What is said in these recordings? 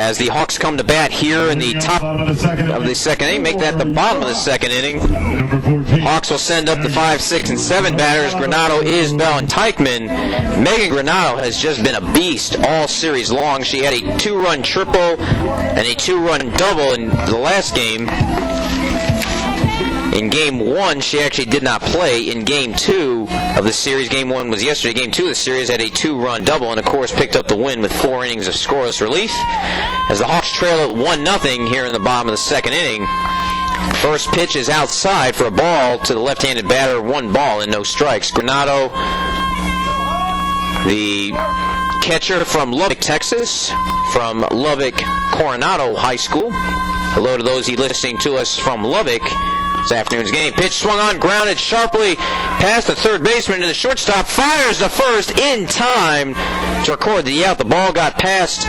as the Hawks come to bat here in the top of the second inning. Make that the bottom of the second inning. Hawks will send up the 5, 6, and 7 batters, Granado, Isbell, and Teichman. Megan Granado has just been a beast all series long. She had a 2-run triple and a 2-run double in the last game. In Game 1, she actually did not play. In Game 2 of the series, Game 1 was yesterday, Game 2 of the series had a 2-run double and, of course, picked up the win with 4 innings of scoreless relief. As the Hawks trail at 1-0 here in the bottom of the second inning. First pitch is outside for a ball to the left-handed batter, 1 ball and no strikes. Granado, the catcher from Lubbock, Texas, from Lubbock Coronado High School. Hello to those listening to us from Lubbock. This afternoon's game. Pitch swung on, grounded sharply past the third baseman, and the shortstop fires to first in time to record the out. The ball got past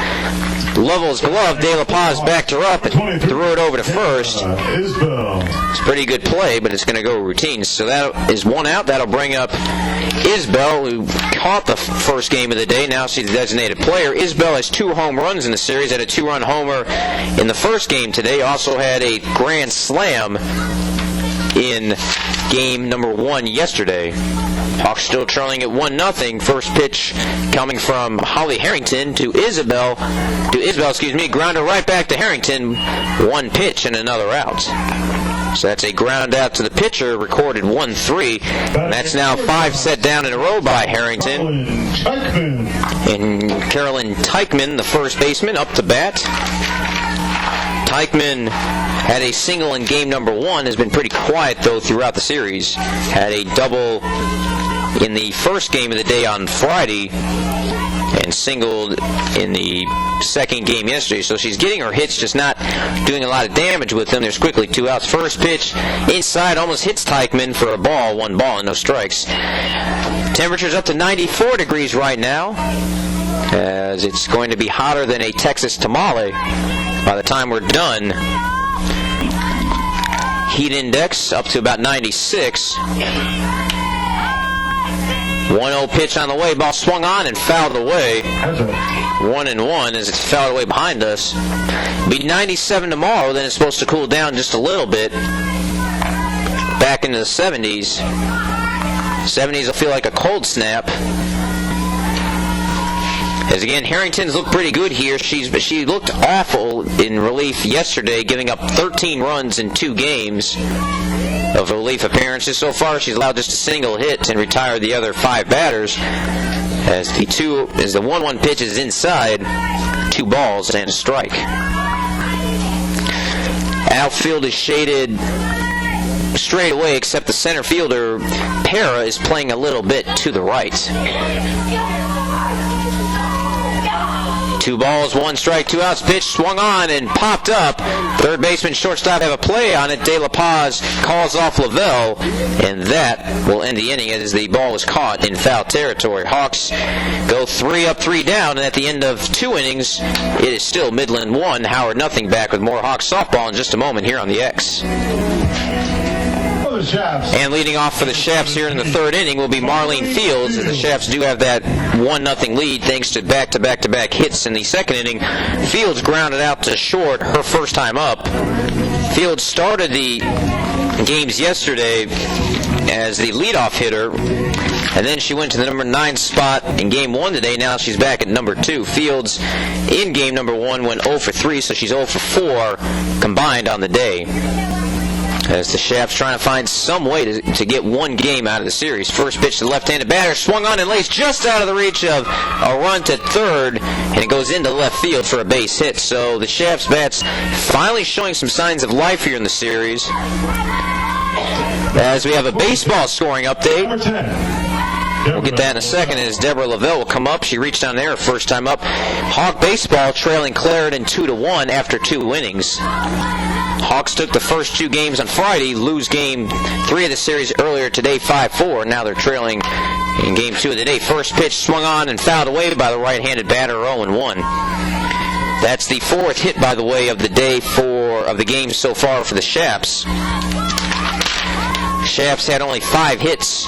Lovell's glove. De La Paz backed her up and threw it over to first. It's a pretty good play, but it's going to go routine. So that is 1 out. That'll bring up Isbell, who caught the first game of the day. Now she's the designated player. Isbell has 2 home runs in the series. Had a 2-run homer in the first game today. Also had a grand slam in game number 1 yesterday. Hawks still trailing at 1-0. First pitch coming from Holly Harrington to Isbell, grounder right back to Harrington. 1 pitch and another out. So that's a ground out to the pitcher, recorded 1-3. And that's now 5 set down in a row by Harrington. And Carolyn Teichman, the first baseman, up to bat. Teichman had a single in game number 1, has been pretty quiet, though, throughout the series. Had a double in the first game of the day on Friday and singled in the second game yesterday. So she's getting her hits, just not doing a lot of damage with them. There's quickly 2 outs. First pitch inside, almost hits Teichman for a ball, 1 ball and no strikes. Temperature's up to 94 degrees right now, as it's going to be hotter than a Texas tamale by the time we're done. Heat index up to about 96. 1-0 pitch on the way. Ball swung on and fouled away. 1-1 as it's fouled away behind us. Be 97 tomorrow. Then it's supposed to cool down just a little bit. Back into the 70s. 70s will feel like a cold snap. As again, Harrington's looked pretty good here. She looked awful in relief yesterday, giving up 13 runs in 2 games of relief appearances. So far, she's allowed just a single hit and retired the other 5 batters. As the 1-1 pitch is inside, 2 balls and a strike. Outfield is shaded straight away, except the center fielder, Para, is playing a little bit to the right. 2 balls, 1 strike, 2 outs. Pitch swung on and popped up. Third baseman, shortstop have a play on it. De La Paz calls off Lavelle, and that will end the inning as the ball is caught in foul territory. Hawks go 3 up, 3 down, and at the end of 2 innings, it is still Midland 1, Howard nothing. Back with more Hawks softball in just a moment here on the X. And leading off for the Chaps here in the 3rd inning will be Marlene Fields, as the Chaps do have that 1-0 lead thanks to back-to-back-to-back hits in the 2nd inning. Fields grounded out to short her first time up. Fields started the games yesterday as the leadoff hitter, and then she went to the number 9 spot in game 1 today. Now she's back at number 2. Fields in game number 1 went 0 for 3, so she's 0 for 4 combined on the day. As the Chaps trying to find some way to get 1 game out of the series. First pitch to the left-handed batter, swung on and lays just out of the reach of a run to third, and it goes into left field for a base hit. So the Chaps bats finally showing some signs of life here in the series. As we have a baseball scoring update. We'll get that in a second as Deborah Lavelle will come up. She reached down there her first time up. Hawk baseball trailing Clarendon 2-1 after 2 innings. Hawks took the first 2 games on Friday, lose game 3 of the series earlier today, 5-4. Now they're trailing in game 2 of the day. First pitch swung on and fouled away by the right-handed batter, 0-1. That's the 4th hit, by the way, of the day of the game so far for the Chaps. Chaps had only 5 hits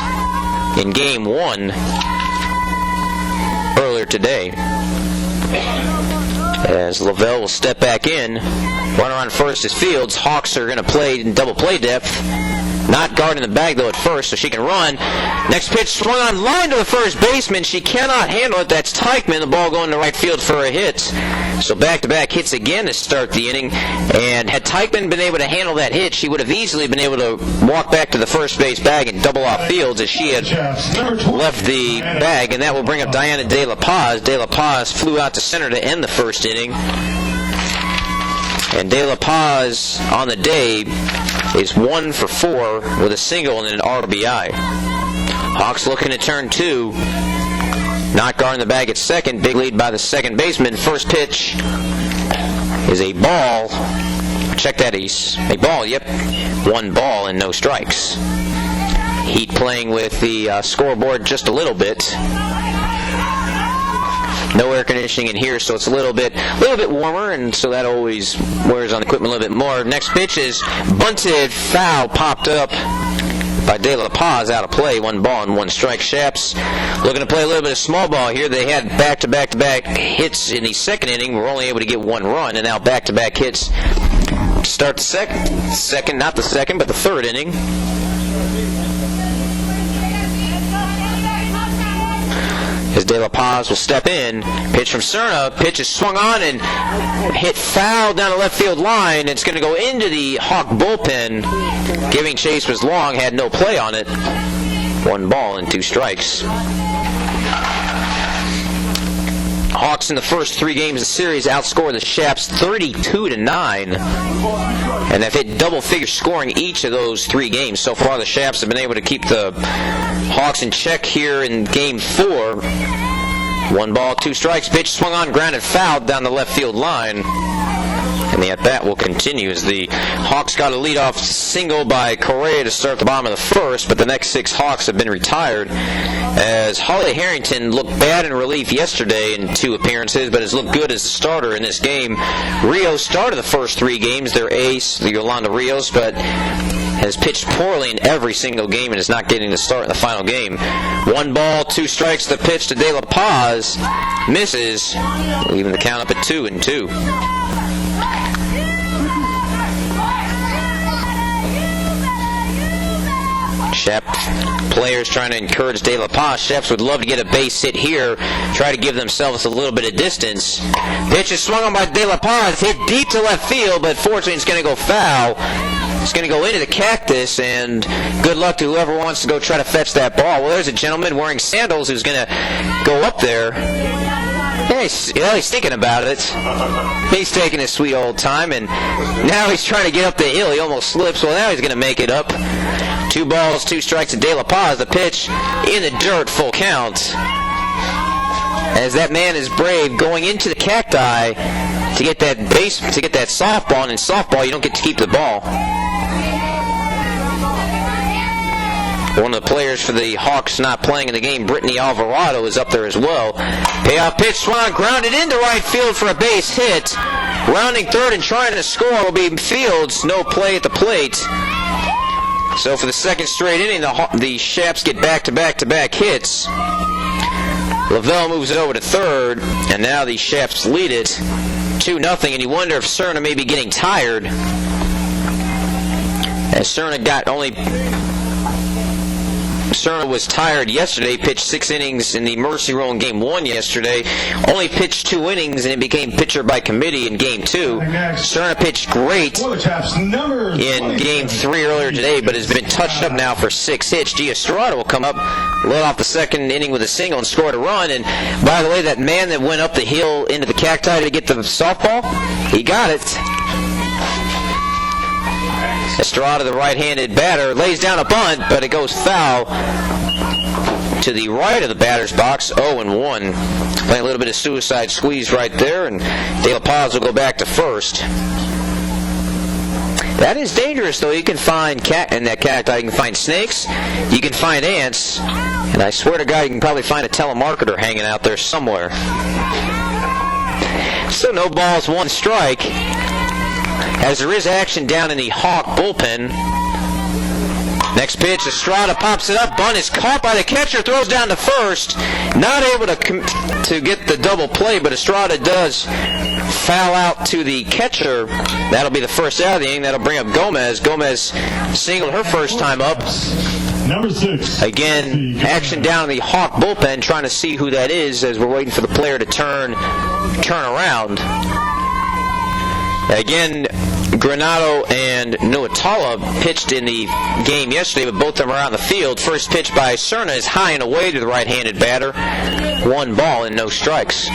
in game 1 earlier today. As Lavelle will step back in. Runner on first is Fields. Hawks are going to play in double play depth. Not guarding the bag, though, at first, so she can run. Next pitch swung on line to the first baseman. She cannot handle it. That's Teichman. The ball going to right field for a hit. So back-to-back hits again to start the inning. And had Teichman been able to handle that hit, she would have easily been able to walk back to the first base bag and double off Fields as she had left the bag. And that will bring up Diana De La Paz. De La Paz flew out to center to end the first inning. And De La Paz on the day is 1 for 4 with a single and an RBI. Hawks looking to turn 2. Not guarding the bag at second. Big lead by the second baseman. First pitch is a ball. Check that, Ace. A ball, yep. 1 ball and no strikes. Heat playing with the scoreboard just a little bit. No air conditioning in here, so it's a little bit warmer, and so that always wears on the equipment a little bit more. Next pitch is bunted, foul, popped up by De La Paz, out of play. 1 ball and 1 strike. Shaps looking to play a little bit of small ball here. They had back-to-back hits in the second inning. We're only able to get 1 run, and now back-to-back hits to start the second, not the second, but the third inning. As De La Paz will step in. Pitch from Cerna. Pitch is swung on and hit foul down the left field line. It's going to go into the Hawk bullpen. Giving chase was long, had no play on it. 1 ball and 2 strikes. Hawks in the first 3 games of the series outscored the Shaps 32-9. And they've hit double-figure scoring each of those 3 games. So far, the Shaps have been able to keep the Hawks in check here in Game 4. 1 ball, 2 strikes. Pitch swung on, grounded, fouled down the left field line. And the at-bat will continue as the Hawks got a leadoff single by Correa to start the bottom of the first, but the next 6 Hawks have been retired as Holly Harrington looked bad in relief yesterday in 2 appearances, but has looked good as a starter in this game. Rios started the first 3 games, their ace, Yolanda Rios, but has pitched poorly in every single game and is not getting the start in the final game. 1 ball, 2 strikes. The pitch to De La Paz misses, leaving the count up at 2-2. Shep players trying to encourage De La Paz. Sheps would love to get a base hit here, try to give themselves a little bit of distance. Pitch is swung on by De La Paz, hit deep to left field, but fortunately it's going to go foul. It's going to go into the cactus, and good luck to whoever wants to go try to fetch that ball. Well, there's a gentleman wearing sandals who's going to go up there. Yeah, he's thinking about it. He's taking his sweet old time, and now he's trying to get up the hill. He almost slips. Well, now he's going to make it up. 2 balls, 2 strikes to De La Paz. The pitch in the dirt, full count. As that man is brave going into the cacti to get that base, to get that softball, and in softball you don't get to keep the ball. One of the players for the Hawks not playing in the game, Brittany Alvarado, is up there as well. Payoff pitch, swung, grounded into right field for a base hit. Rounding third and trying to score will be Fields. No play at the plate. So for the second straight inning, the Shaps get back-to-back hits. Lavelle moves it over to third, and now the Shaps lead it 2-0, and you wonder if Cerna may be getting tired. As Cerna was tired yesterday, pitched 6 innings in the Mercy Rule in Game 1 yesterday, only pitched 2 innings, and it became pitcher by committee in Game 2. Cerna pitched great in Game 3 earlier today, but has been touched up now for 6 hits. Gia Serrata will come up, led off the second inning with a single and scored a run, and by the way, that man that went up the hill into the cacti to get the softball, he got it. Estrada, the right-handed batter, lays down a bunt, but it goes foul to the right of the batter's box. 0-1. Playing a little bit of suicide squeeze right there, and De La Paz will go back to first. That is dangerous, though. You can find in that cacti, you can find snakes, you can find ants, and I swear to God, you can probably find a telemarketer hanging out there somewhere. So no balls, 1 strike. As there is action down in the Hawk bullpen, Next pitch, Estrada pops it up. Bunt is caught by the catcher, throws down to first. Not able to get the double play, but Estrada does foul out to the catcher. That'll be the first out of the inning. That'll bring up Gomez. Gomez singled her first time up. Number 6. Again, action down in the Hawk bullpen, trying to see who that is as we're waiting for the player to turn around. Again, Granado and Nuatala pitched in the game yesterday, but both of them are out in the field. First pitch by Cerna is high and away to the right-handed batter. 1 ball and no strikes.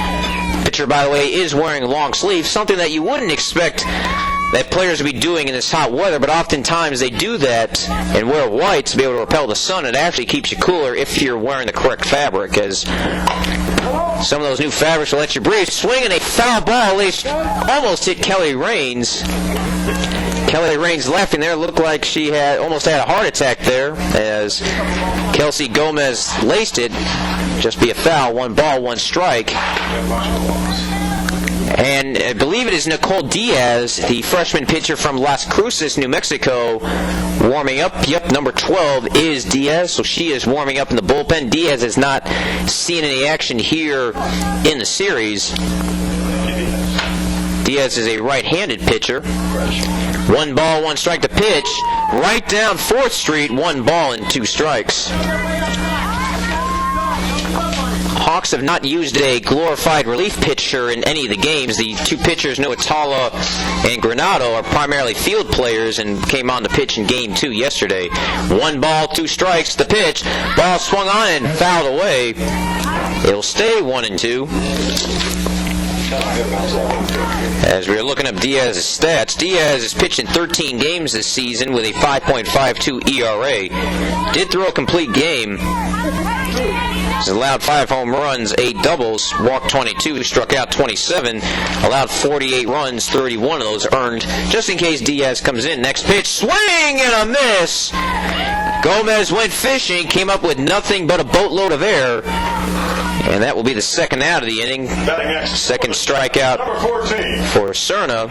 Pitcher, by the way, is wearing long sleeves, something that you wouldn't expect that players would be doing in this hot weather, but oftentimes they do that and wear white to be able to repel the sun. It actually keeps you cooler if you're wearing the correct fabric, as some of those new fabrics will let you breathe. Swinging a foul ball, at least almost hit Kelly Raines. Kelly Raines laughing there, looked like she almost had a heart attack there, as Kelsey Gomez laced it. Just be a foul. 1 ball, 1 strike. And I believe it is Nicole Diaz, the freshman pitcher from Las Cruces, New Mexico, warming up. Yep, number 12 is Diaz, so she is warming up in the bullpen. Diaz has not seen any action here in the series. Diaz is a right-handed pitcher. 1 ball, 1 strike to pitch. Right down 4th Street, 1 ball and 2 strikes. Hawks have not used a glorified relief pitcher in any of the games. The 2 pitchers, Nuatala and Granado, are primarily field players and came on to pitch in Game 2 yesterday. 1 ball, 2 strikes, the pitch. Ball swung on and fouled away. It'll stay 1-2. As we are looking up Diaz's stats, Diaz has pitched in 13 games this season with a 5.52 ERA. Did throw a complete game. He's allowed 5 home runs, 8 doubles, walked 22, struck out 27, allowed 48 runs, 31 of those earned, just in case Diaz comes in. Next pitch, swing and a miss! Gomez went fishing, came up with nothing but a boatload of air. And that will be the second out of the inning. Second strikeout for Cerna.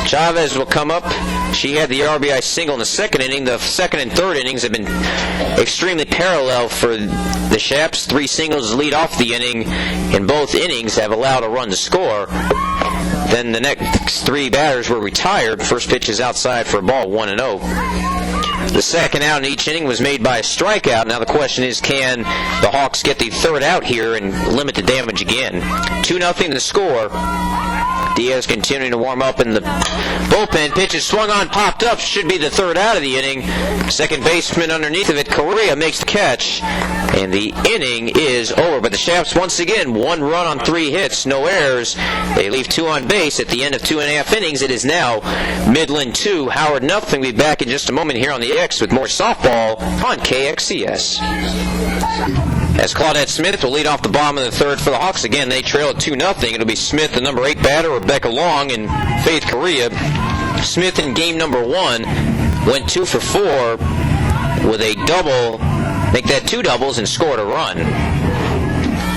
Chavez will come up. She had the RBI single in the second inning. The second and third innings have been extremely parallel for the Shaps. 3 singles lead off the inning, and both innings have allowed a run to score. Then the next 3 batters were retired. First pitch is outside for a ball, 1-0. The second out in each inning was made by a strikeout. Now the question is, can the Hawks get the third out here and limit the damage again? 2-0 the score. Diaz continuing to warm up in the bullpen. Pitch is swung on, popped up. Should be the third out of the inning. Second baseman underneath of it, Correa, makes the catch. And the inning is over. But the Shaps, once again, 1 run on 3 hits, no errors. They leave 2 on base at the end of 2.5 innings. It is now Midland 2, Howard nothing. We'll be back in just a moment here on the X with more softball on KXCS. As Claudette Smith will lead off the bottom of the third for the Hawks. Again, they trail at 2-0. It'll be Smith, the number 8 batter, Rebecca Long, and Faith Correa. Smith in game number 1 went 2 for 4 with a double, make that 2 doubles, and scored a run.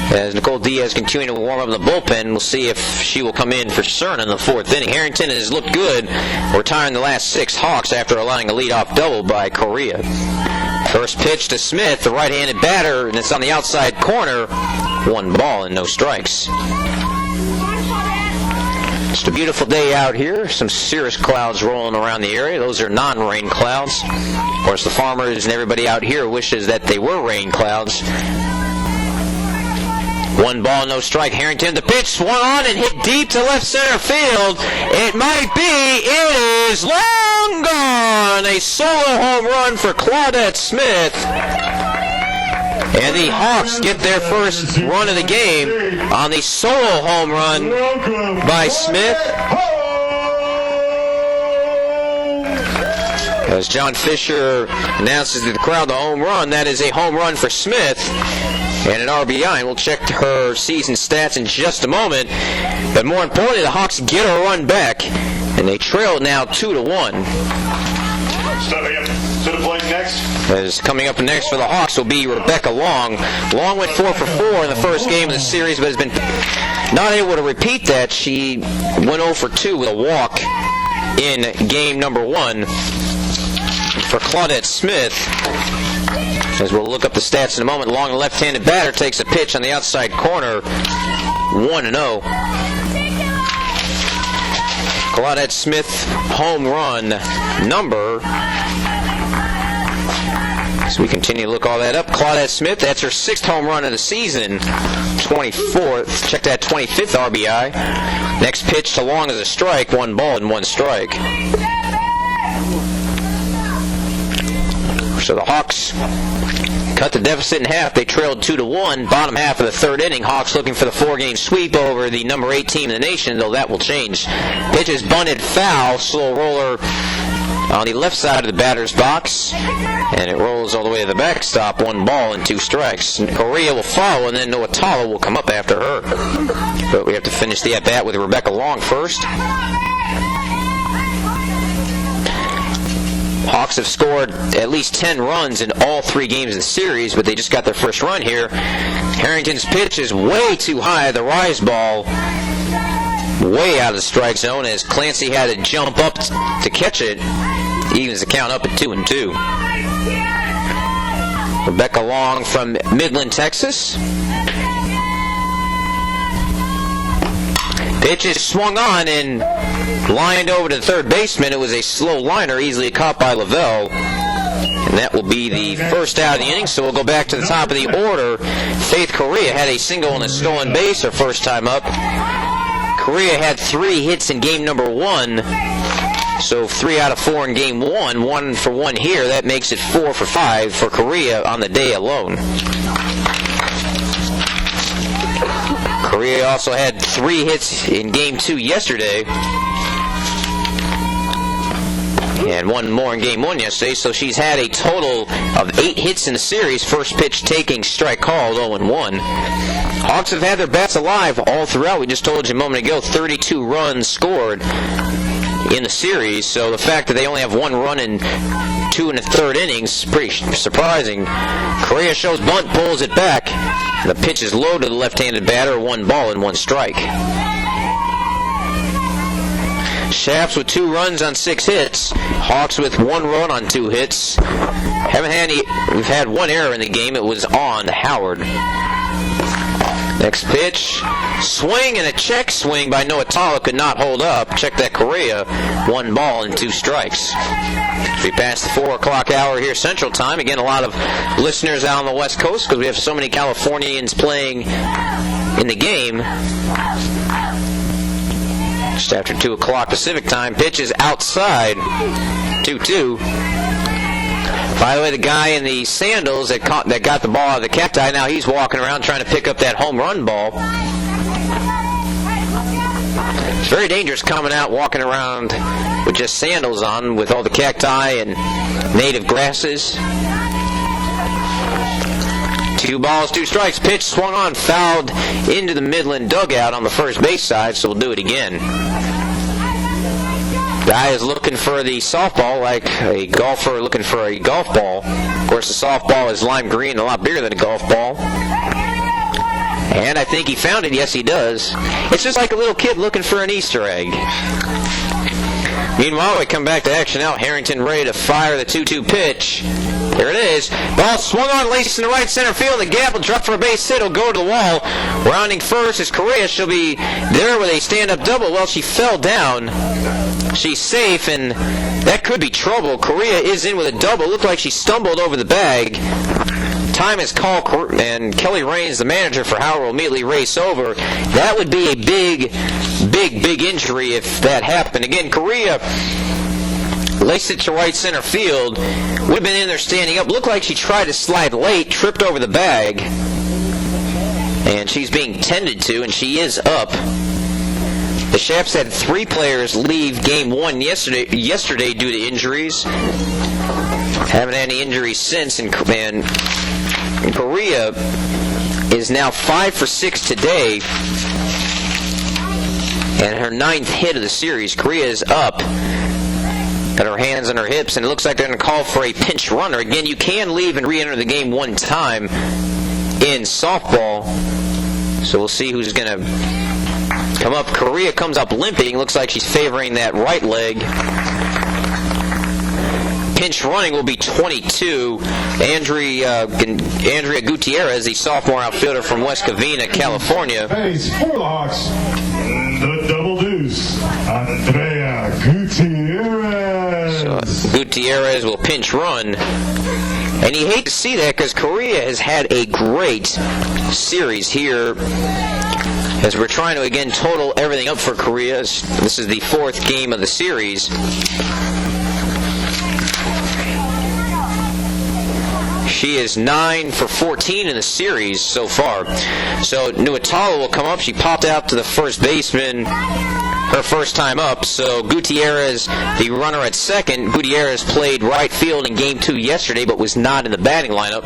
As Nicole Diaz continuing to warm up in the bullpen, we'll see if she will come in for Cerna in the 4th inning. Harrington has looked good, retiring the last 6 Hawks after allowing a leadoff double by Correa. First pitch to Smith, the right-handed batter, and it's on the outside corner. 1 ball and no strikes. Just a beautiful day out here. Some cirrus clouds rolling around the area. Those are non-rain clouds. Of course, the farmers and everybody out here wishes that they were rain clouds. 1 ball, no strike. Harrington, the pitch swung on and hit deep to left center field. It might be. It is long gone. A solo home run for Claudette Smith. And the Hawks get their first run of the game on the solo home run by Smith. As John Fisher announces to the crowd the home run, that is a home run for Smith and an RBI. And we'll check her season stats in just a moment. But more importantly, the Hawks get a run back, and they trail now 2-1. Stepping up to the plate next. As coming up next for the Hawks will be Rebecca Long. Long went 4 for 4 in the first game of the series, but has been not able to repeat that. She went 0 for 2 with a walk in game number 1. for Claudette Smith. As we'll look up the stats in a moment, long left-handed batter takes a pitch on the outside corner, 1-0. Claudette Smith, home run number. So we continue to look all that up. Claudette Smith, that's her 6th home run of the season, 24th. Check that, 25th RBI. Next pitch to long is a strike, 1 ball and 1 strike. So the Hawks cut the deficit in half. They trailed 2-1. Bottom half of the 3rd inning. Hawks looking for the 4-game sweep over the number 8 team in the nation, though that will change. Pitch is bunted foul. Slow roller on the left side of the batter's box, and it rolls all the way to the backstop. 1 ball and 2 strikes. Correa will follow, and then Noatala will come up after her. But we have to finish the at-bat with Rebecca Long first. Hawks have scored at least 10 runs in all 3 games of the series, but they just got their first run here. Harrington's pitch is way too high. The rise ball way out of the strike zone as Clancy had to jump up to catch it. Evens the count up at 2-2. Rebecca Long from Midland, Texas. Pitch is swung on and lined over to the third baseman. It was a slow liner, easily caught by Lavelle. And that will be the first out of the inning, so we'll go back to the top of the order. Faith Correa had a single and a stolen base her first time up. Correa had 3 hits in game number 1, so 3 out of 4 in game 1. 1 for 1 here. That makes it 4 for 5 for Correa on the day alone. Correa also had 3 hits in game 2 yesterday, and 1 more in game 1 yesterday, so she's had a total of 8 hits in the series. First pitch taking, strike called, 0-1. Hawks have had their bats alive all throughout. We just told you a moment ago, 32 runs scored in the series, so the fact that they only have 1 run in 2 1/3 innings, pretty surprising. Correa shows bunt, pulls it back. The pitch is low to the left-handed batter, 1 ball and 1 strike. Shafts with 2 runs on 6 hits. Hawks with 1 run on 2 hits. We've had 1 error in the game. It was on Howard. Next pitch, swing and a check swing by Noatala, could not hold up. Check that Correa, 1 ball and 2 strikes. We passed the 4 o'clock hour here Central Time. Again, a lot of listeners out on the West Coast because we have so many Californians playing in the game. Just after 2 o'clock Pacific Time. Pitch is outside, 2-2. By the way, the guy in the sandals that got the ball out of the cacti, now he's walking around trying to pick up that home run ball. It's very dangerous coming out walking around with just sandals on with all the cacti and native grasses. 2 balls, 2 strikes. Pitch swung on, fouled into the Midland dugout on the first base side, so we'll do it again. Guy is looking for the softball like a golfer looking for a golf ball. Of course, the softball is lime green, a lot bigger than a golf ball. And I think he found it. Yes, he does. It's just like a little kid looking for an Easter egg. Meanwhile, we come back to action out. Harrington ready to fire the 2-2 pitch. There it is. Ball swung on, laced in the right center field. The gap will drop for a base hit. It'll go to the wall. Rounding first is Correa. She'll be there with a stand-up double. Well, she fell down. She's safe, and that could be trouble. Correa is in with a double. Looked like she stumbled over the bag. Time is called, and Kelly Raines, the manager for Howard, will immediately race over. That would be a big injury if that happened. Again, Correa laced it to right center field. Would have been in there standing up. Looked like she tried to slide late, tripped over the bag, and she's being tended to, and she is up. The Shafts had 3 players leave game 1 yesterday due to injuries. Haven't had any injuries since, and Correa is now 5 for 6 today, and her 9th hit of the series. Correa is up, got her hands on her hips, and it looks like they're going to call for a pinch runner. Again, you can leave and re-enter the game 1 time in softball, so we'll see who's going to come up. Correa comes up limping. Looks like she's favoring that right leg. pinch running will be 22. Andrea Gutierrez, the sophomore outfielder from West Covina, California. Base for the Hawks. The double deuce, Andrea Gutierrez. So, Gutierrez will pinch run. And you hate to see that because Korea has had a great series here as we're trying to again total everything up for Korea. This is the 4th game of the series. She is 9 for 14 in the series so far. So Nuatala will come up. She popped out to the first baseman her first time up. So Gutierrez, the runner at second. Gutierrez played right field in Game 2 yesterday, but was not in the batting lineup.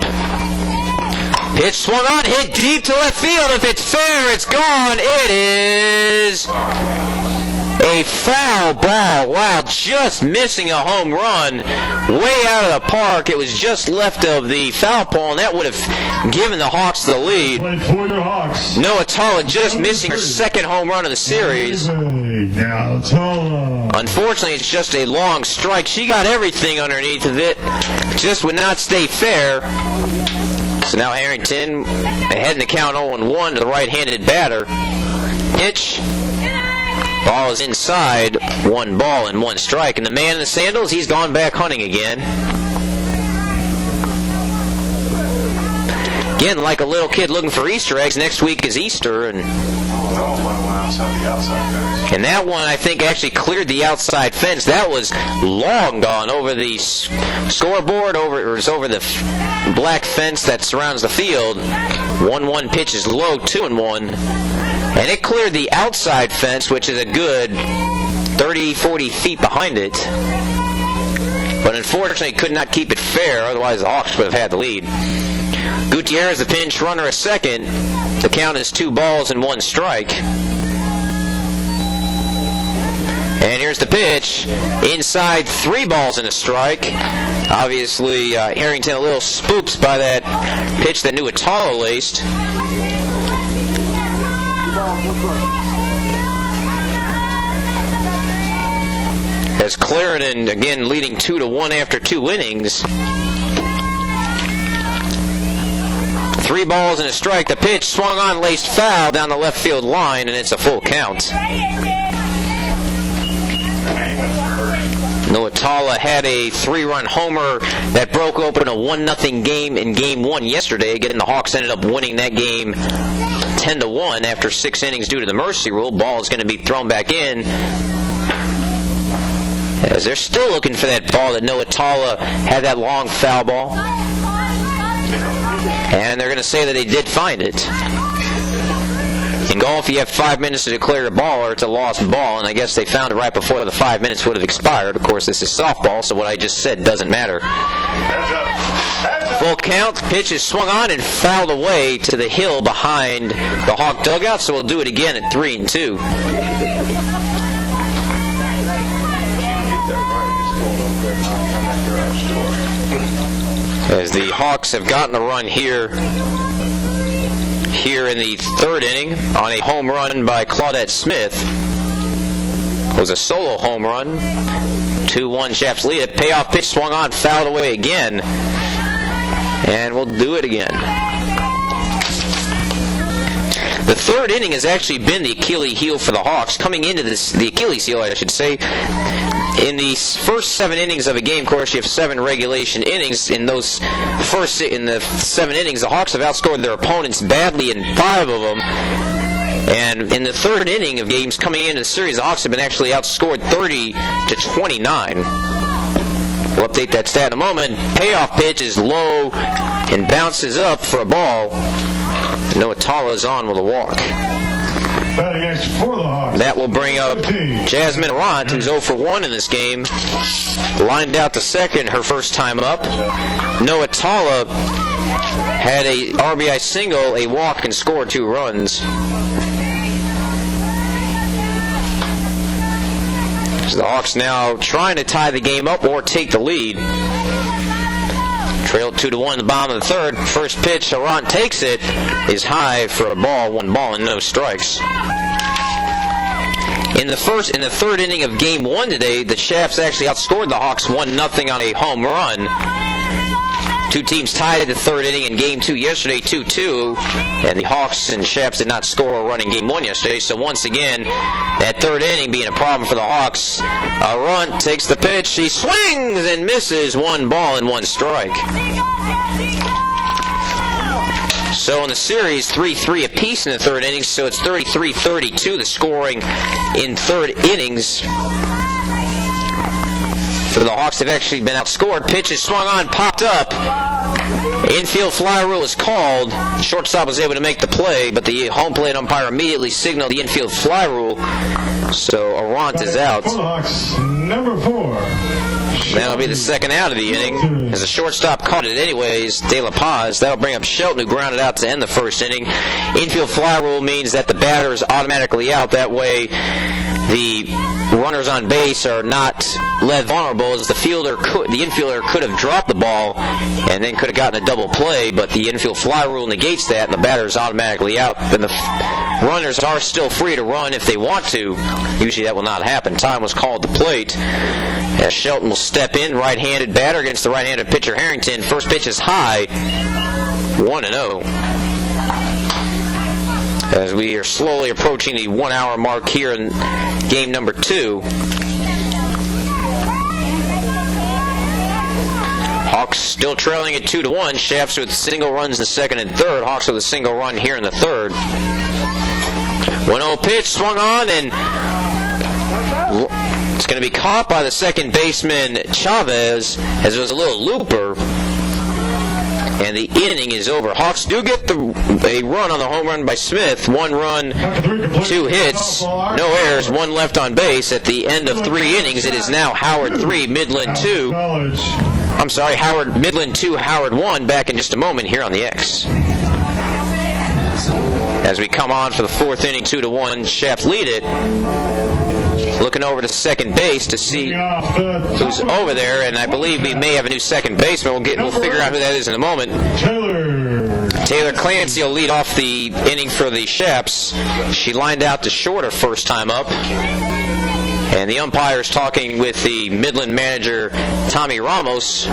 Pitch swung on, hit deep to left field. If it's fair, it's gone. It is a foul ball. Wow, just missing a home run way out of the park. It was just left of the foul pole, and that would have given the Hawks the lead. Noah Tala just missing her second home run of the series. Unfortunately, it's just a long strike. She got everything underneath of it. Just would not stay fair. So now Harrington ahead in the count 0-1 to the right-handed batter. Pitch. Ball is inside, 1 ball and 1 strike. And the man in the sandals, he's gone back hunting again. Again, like a little kid looking for Easter eggs, next week is Easter. And that one, I think, actually cleared the outside fence. That was long gone over the scoreboard, over the black fence that surrounds the field. 1-1 pitch is low, 2-1. And it cleared the outside fence, which is a good 30, 40 feet behind it. But unfortunately could not keep it fair, otherwise the Hawks would have had the lead. Gutierrez, the pinch runner, a second. The count is 2 balls and 1 strike. And here's the pitch. Inside, 3 balls and a strike. Obviously, Harrington a little spooked by that pitch that Nuatala laced. As Clarendon again leading 2-1 after 2 innings. 3 balls and a strike. The pitch swung on, laced foul down the left field line, and it's a full count. Nuatala had a 3-run homer that broke open a 1-0 game in Game 1 yesterday. Again, the Hawks ended up winning that game 10-1 after 6 innings due to the mercy rule. Ball is going to be thrown back in, as they're still looking for that ball that Nuatala had, that long foul ball. And they're going to say that they did find it. In golf, you have 5 minutes to declare a ball or it's a lost ball, and I guess they found it right before the 5 minutes would have expired. Of course, this is softball, so what I just said doesn't matter. Full count. Pitch is swung on and fouled away to the hill behind the Hawk dugout, so we'll do it again at 3-2. As the Hawks have gotten a run here in the 3rd inning on a home run by Claudette Smith. It was a solo home run. 2-1 Chaps lead it. Payoff pitch swung on, fouled away again. And we'll do it again. The 3rd inning has actually been the Achilles heel for the Hawks. Coming into this, the Achilles heel, I should say. In the first 7 innings of a game, of course, you have 7 regulation innings. In the 7 innings, the Hawks have outscored their opponents badly in 5 of them. And in the 3rd inning of games coming into the series, the Hawks have been actually outscored 30-29. We'll update that stat in a moment. Payoff pitch is low and bounces up for a ball. Nuatala is on with a walk. That will bring up Jasmine Arant, who's 0 for 1 in this game. Lined out to second her first time up. Nuatala had a RBI single, a walk, and scored 2 runs. So the Hawks now trying to tie the game up or take the lead. Trailed 2-1 in the bottom of the 3rd. First pitch, Arant takes it, is high for a ball, 1 ball and no strikes. In the third inning of Game 1 today, the Shafts actually outscored the Hawks 1-0 on a home run. Two teams tied at the third inning in Game 2 yesterday, 2-2, and the Hawks and Shafts did not score a run in Game 1 yesterday, so once again, that third inning being a problem for the Hawks. A run takes the pitch, he swings and misses, 1 ball and 1 strike. So in the series, 3-3 apiece in the third inning, so it's 33-32, the scoring in third innings. For the Hawks, have actually been outscored. Pitch is swung on, popped up. Infield fly rule is called. Shortstop was able to make the play, but the home plate umpire immediately signaled the infield fly rule. So Arant is out. Hawks, number 4. That'll be the second out of the inning. As the shortstop caught it anyways, De La Paz. That'll bring up Shelton, who grounded out to end the first inning. Infield fly rule means that the batter is automatically out. That way, the runners on base are not left vulnerable, as the infielder could have dropped the ball and then could have gotten a double play, but the infield fly rule negates that, and the batter is automatically out. Then the runners are still free to run if they want to. Usually that will not happen. Time was called to plate, as Shelton will step in, right-handed batter against the right-handed pitcher Harrington. First pitch is high, 1-0. As we are slowly approaching the 1 hour mark here in game number 2. Hawks still trailing at 2-1. Shafts with single runs in the second and third. Hawks with a single run here in the third. 1-0 pitch swung on, and it's going to be caught by the second baseman Chavez, as it was a little looper. And the inning is over. Hawks do get a run on the home run by Smith. 1 run, 2 hits, no errors, 1 left on base. At the end of 3 innings, it is now Howard 3, Midland 2. Midland 2, Howard 1. Back in just a moment here on the X. As we come on for the 4th inning, 2-1, Shafts lead it. Looking over to second base to see who's over there, and I believe we may have a new second baseman. We'll figure out who that is in a moment. Taylor Clancy will lead off the inning for the Shafts. She lined out to short her first time up. And the umpire is talking with the Midland manager, Tommy Ramos.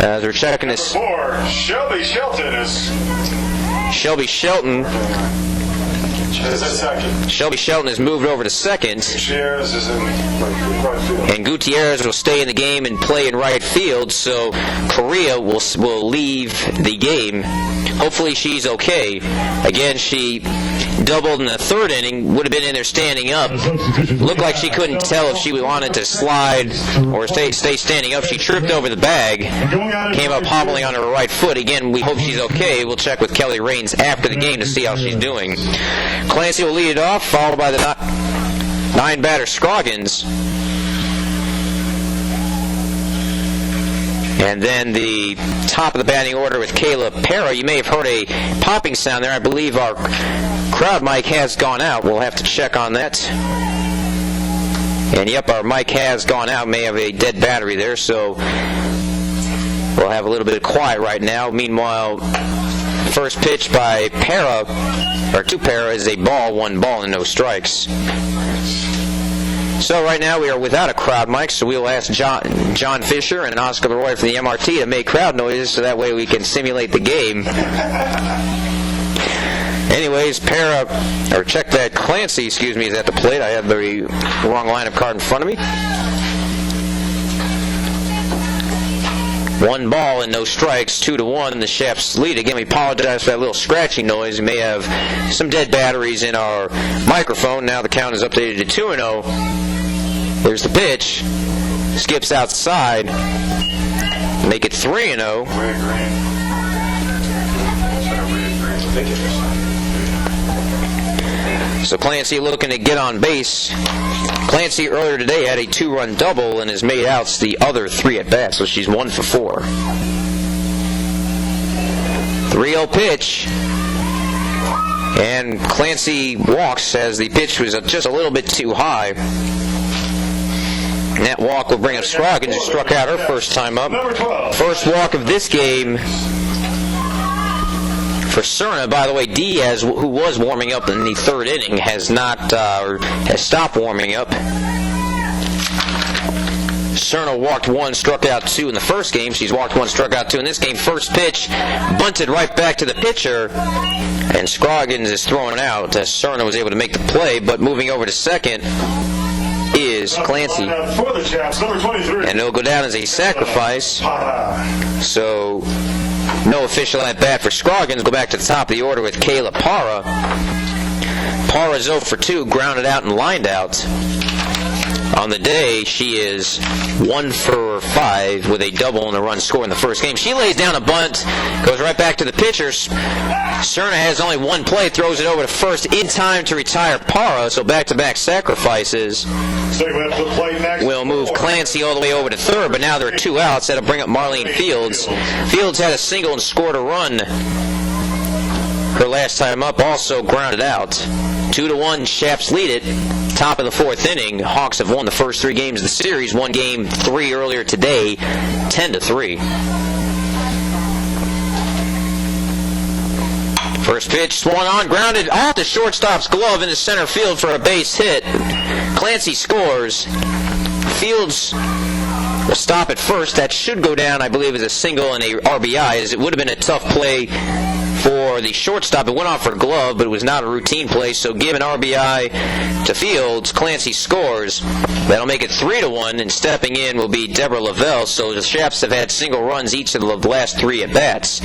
As we're checking this. Shelby Shelton. Shelby Shelton has moved over to second. And Gutierrez will stay in the game and play in right field, so Correa will leave the game. Hopefully she's okay. Again, she doubled in the third inning, would have been in there standing up. Looked like she couldn't tell if she wanted to slide or stay standing up. She tripped over the bag, came up hobbling on her right foot. Again, we hope she's okay. We'll check with Kelly Raines after the game to see how she's doing. Clancy will lead it off, followed by the 9-batter Scroggins. And then the top of the batting order with Kayla Para. You may have heard a popping sound there. I believe our crowd mic has gone out. We'll have to check on that. And yep, our mic has gone out. May have a dead battery there, so we'll have a little bit of quiet right now. Meanwhile, first pitch by Para, or to Para, is a ball, 1 ball, and no strikes. So right now we are without a crowd mic, so we'll ask John Fisher and Oscar Leroy from the MRT to make crowd noises so that way we can simulate the game. Anyways, check that Clancy, is at the plate. I have the wrong lineup card in front of me. 1 ball and no strikes, 2-1, the Shafts lead. Again, we apologize for that little scratching noise. We may have some dead batteries in our microphone. Now the count is updated to 2-0. There's the pitch. Skips outside. Make it 3-0. So Clancy looking to get on base. Clancy earlier today had a 2-run double and has made outs the other 3 at bat, so she's 1 for 4. 3-0 pitch. And Clancy walks as the pitch was just a little bit too high. And that walk will bring up Scroggins, who struck out her first time up. First walk of this game For Cerna, by the way, Diaz, who was warming up in the third inning, has stopped warming up. Cerna walked one, struck out two in the first game. She's walked one, struck out two in this game. First pitch, bunted right back to the pitcher, and Scroggins is thrown out as Cerna was able to make the play. But moving over to second is Clancy, For the Chaps, number 23. and it'll go down as a sacrifice. So no official at bat for Scroggins. Go back to the top of the order with Kayla Parra. Parra's 0 for 2, grounded out and lined out. On the day, she is 1 for 5 with a double and a run score in the first game. She lays down a bunt, goes right back to the pitchers. Cerna has only one play, throws it over to first in time to retire Parra, so back-to-back sacrifices. Will move Clancy all the way over to third, but now there are 2 outs. That'll bring up Marlene Fields. Fields had a single and scored a run her last time up, also grounded out. 2-1, Chaps lead it. Top of the 4th inning. Hawks have won the first 3 games of the series. Won game 3 earlier today, 10-3. First pitch, swung on, grounded off the shortstop's glove into center field for a base hit. Clancy scores. Fields will stop at first. That should go down, I believe, as a single and a RBI, as it would have been a tough play for the shortstop. It went off her glove, but it was not a routine play, so give an RBI to Fields. Clancy scores. That'll make it 3-1, and stepping in will be Deborah Lavelle. So the Chaps have had single runs each of the last 3 at-bats.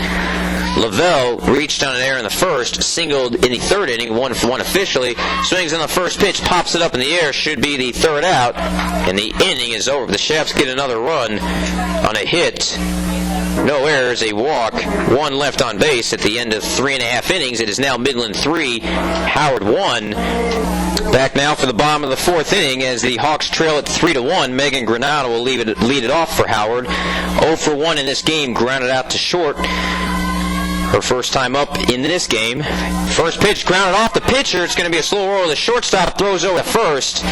Lavelle reached on an error in the first, singled in the third inning, 1 for 1 officially, swings on the first pitch, pops it up in the air, should be the third out, and the inning is over. The Chaps get another run on a hit. No errors, a walk, 1 left on base at the end of 3.5 innings. It is now Midland 3, Howard 1. Back now for the bottom of the 4th inning as the Hawks trail at 3-1. Megan Granado will lead it off for Howard. 0 for 1 in this game, grounded out to short. Her first time up in this game. First pitch grounded off the pitcher. It's going to be a slow roll. The shortstop throws over to first.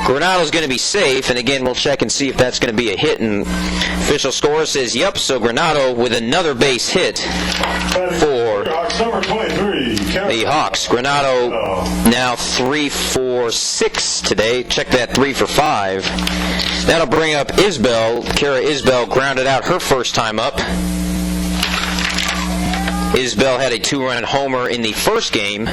Granado's going to be safe, and again, we'll check and see if that's going to be a hit. And official score says yep, so Granado with another base hit for the Hawks. Granado now 3 for 6 today. Check that, 3 for 5. That'll bring up Isbell. Kara Isbell grounded out her first time up. Isbell had a 2-run homer in the first game.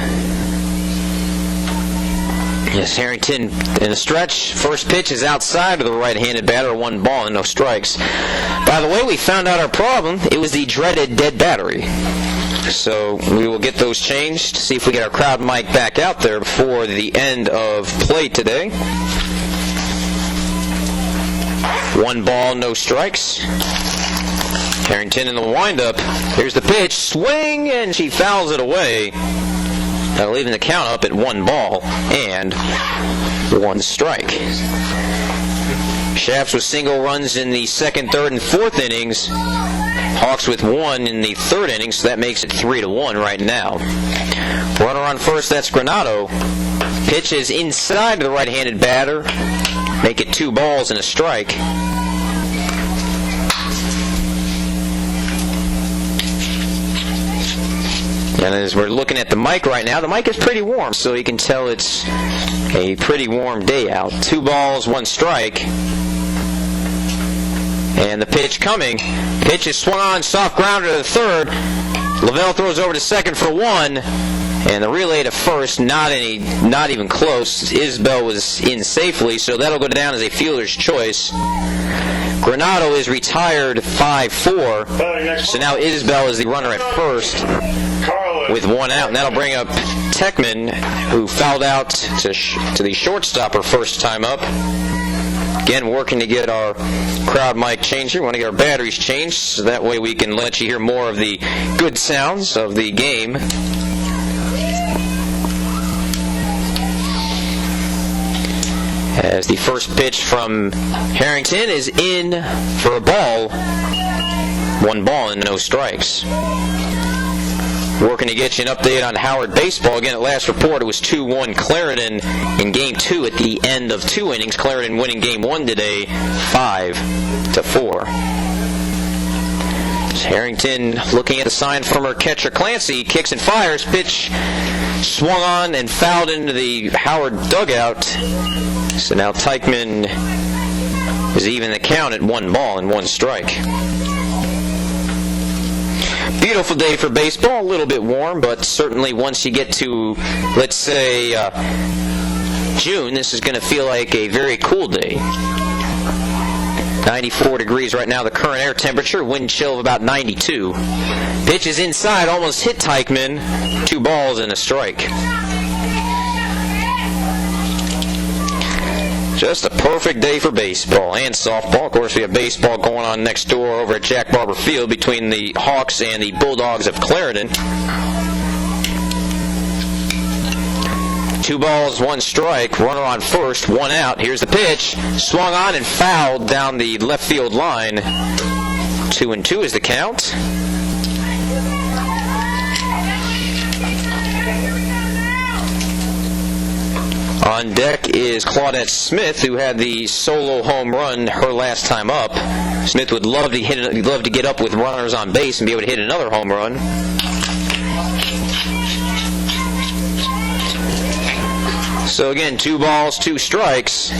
Yes, Harrington in the stretch. First pitch is outside of the right-handed batter, 1 ball and no strikes. By the way, we found out our problem. It was the dreaded dead battery. So we will get those changed, see if we get our crowd mic back out there before the end of play today. 1 ball, no strikes. Harrington in the windup. Here's the pitch. Swing, and she fouls it away. Leaving the count up at 1 ball and 1 strike. Chaps with single runs in the 2nd, 3rd, and 4th innings. Hawks with 1 in the 3rd inning, so that makes it 3-1 right now. Runner on first, that's Granado. Pitch is inside the right-handed batter. Make it 2 balls and a strike. And as we're looking at the mic right now, the mic is pretty warm, so you can tell it's a pretty warm day out. 2 balls, 1 strike. And the pitch coming. Pitch is swung on, soft grounder to the third. Lavelle throws over to second for 1. And the relay to first, not even close. Isbell was in safely, so that'll go down as a fielder's choice. Granado is retired 5-4. So now Isbell is the runner at first with 1 out, and that'll bring up Techman, who fouled out to the shortstop her first time up. Again, working to get our crowd mic changed here. We want to get our batteries changed, so that way we can let you hear more of the good sounds of the game. As the first pitch from Harrington is in for a ball. 1 ball and no strikes. Working to get you an update on Howard baseball. Again, at last report, it was 2-1 Clarendon in Game 2 at the end of 2 innings. Clarendon winning Game 1 today, 5-4. Harrington looking at the sign from her catcher Clancy, kicks and fires. Pitch swung on and fouled into the Howard dugout. So now Teichman is even the count at 1 ball and 1 strike. Beautiful day for baseball, a little bit warm, but certainly once you get to, let's say, June, this is going to feel like a very cool day. 94 degrees right now, the current air temperature, wind chill of about 92. Pitch is inside, almost hit Teichman. 2 balls and a strike. Just a perfect day for baseball and softball. Of course, we have baseball going on next door over at Jack Barber Field between the Hawks and the Bulldogs of Clarendon. 2 balls, 1 strike, runner on first, 1 out. Here's the pitch, swung on and fouled down the left field line. 2-2 is the count. On deck is Claudette Smith, who had the solo home run her last time up. Smith would love to get up with runners on base and be able to hit another home run. So again, 2 balls, 2 strikes.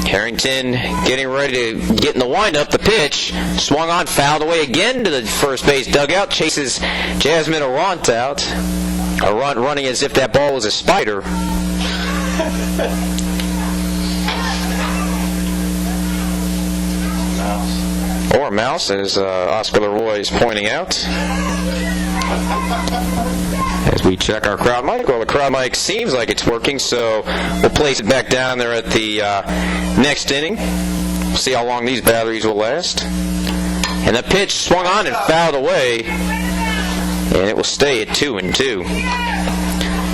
Harrington getting ready to get in the windup. The pitch swung on, fouled away again to the first base dugout. Chases Jasmine Arant out. Arant running as if that ball was a spider. Or a mouse, as Oscar Leroy is pointing out. As we check our crowd mic, well, the crowd mic seems like it's working, so we'll place it back down there at the next inning. See how long these batteries will last. And the pitch swung on and fouled away, and it will stay at 2-2.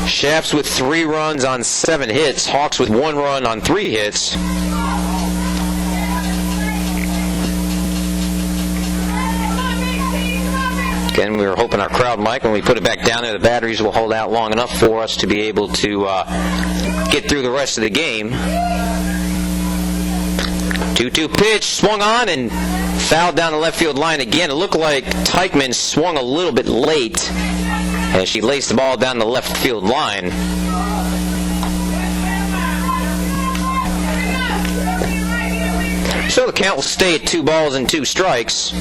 Shafts with 3 runs on 7 hits. Hawks with 1 run on 3 hits. Again, we were hoping our crowd mic, when we put it back down there, the batteries will hold out long enough for us to be able to get through the rest of the game. 2-2 pitch, swung on and fouled down the left field line again. It looked like Teichman swung a little bit late as she laced the ball down the left field line. So the count will stay at 2 balls and 2 strikes.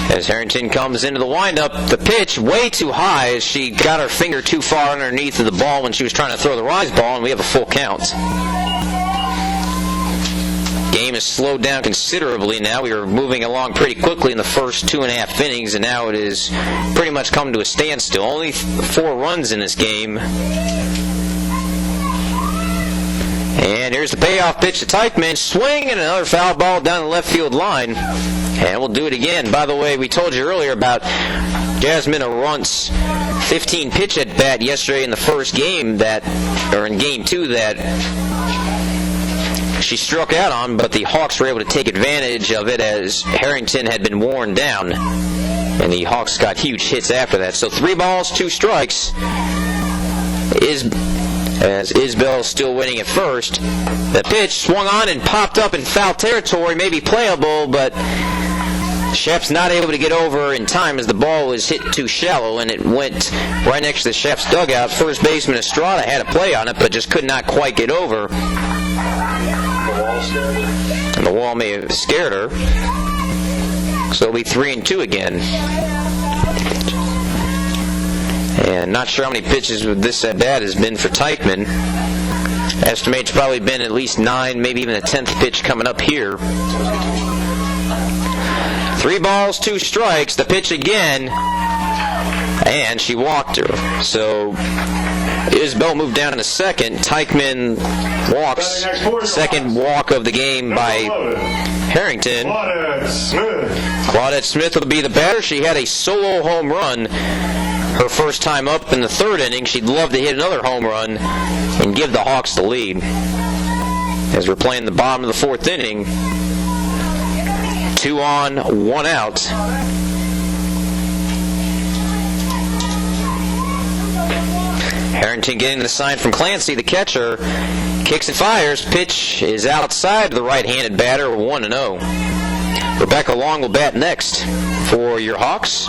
As Harrington comes into the windup, the pitch way too high as she got her finger too far underneath of the ball when she was trying to throw the rise ball, and we have a full count. Game has slowed down considerably now. We were moving along pretty quickly in the first 2.5 innings, and now it is pretty much come to a standstill. Only 4 runs in this game. And here's the payoff pitch to Teichman. Swing and another foul ball down the left field line. And we'll do it again. By the way, we told you earlier about Jasmine Arant's 15 pitch at bat yesterday in the first game in game 2 that she struck out on, but the Hawks were able to take advantage of it as Harrington had been worn down. And the Hawks got huge hits after that. So 3 balls, 2 strikes. As Isbell still winning at first. The pitch swung on and popped up in foul territory, maybe playable, but Shep's not able to get over in time as the ball was hit too shallow, and it went right next to the Shep's dugout. First baseman Estrada had a play on it, but just could not quite get over. And the wall may have scared her. So it'll be 3-2 again. And not sure how many pitches this at bat has been for Teichman. Estimates probably been at least 9, maybe even a 10th pitch coming up here. 3 balls, 2 strikes. The pitch again, and she walked her. So Isbell moved down in a second. Teichman walks. Second walk of the game by Harrington. Claudette Smith will be the batter. She had a solo home run her first time up in the 3rd inning. She'd love to hit another home run and give the Hawks the lead. As we're playing the bottom of the 4th inning, 2 on, 1 out. Harrington getting the sign from Clancy, the catcher. Kicks and fires. Pitch is outside the right-handed batter, 1-0. Rebecca Long will bat next for your Hawks.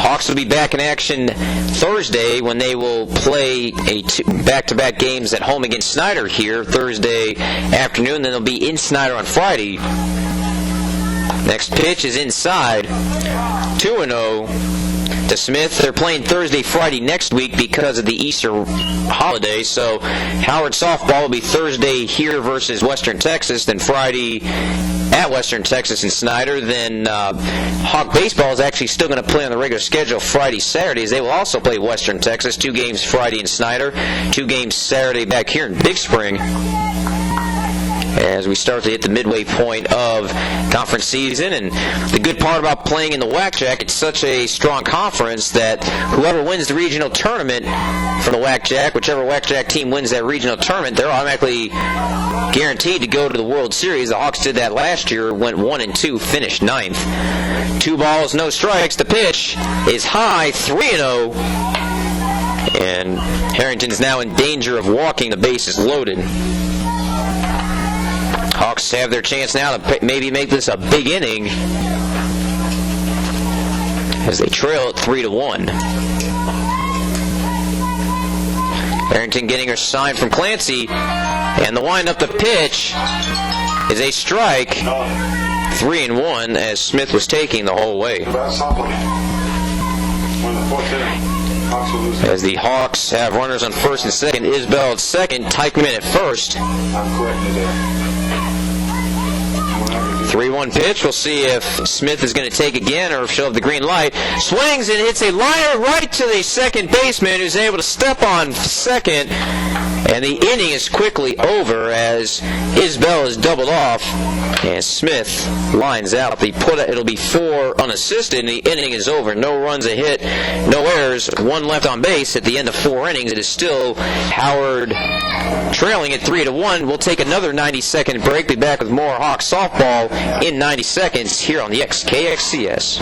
Hawks will be back in action Thursday when they will play back-to-back games at home against Snyder here Thursday afternoon. Then they'll be in Snyder on Friday. Next pitch is inside, 2-0 to Smith. They're playing Thursday, Friday next week because of the Easter holiday. So Howard softball will be Thursday here versus Western Texas, then Friday at Western Texas and Snyder. Then Hawk baseball is actually still going to play on the regular schedule Friday, Saturdays. They will also play Western Texas, 2 games Friday in Snyder, 2 games Saturday back here in Big Spring, as we start to hit the midway point of conference season. And the good part about playing in the WAC-JAC, it's such a strong conference that whoever wins the regional tournament from the WAC-JAC, whichever WAC-JAC team wins that regional tournament, they're automatically guaranteed to go to the World Series. The Hawks did that last year, went 1-2, finished 9th. 2 balls, no strikes. The pitch is high, 3-0. And Harrington's now in danger of walking. The base is loaded. Hawks have their chance now to maybe make this a big inning as they trail at 3-1. Harrington getting her sign from Clancy, and the wind-up to pitch is a strike. 3-1 as Smith was taking the whole way. As the Hawks have runners on first and second, Isbell at second, Teichman at first. 3-1 pitch. We'll see if Smith is going to take again or if she'll have the green light. Swings and hits a liner right to the second baseman, who's able to step on second. And the inning is quickly over as Isbell is doubled off. And Smith lines out. It'll be 4 unassisted, and the inning is over. No runs, a hit, no errors, 1 left on base at the end of 4 innings. It is still Howard trailing at 3-1. We'll take another 90-second break. Be back with more Hawks softball in 90 seconds here on the XKXCS.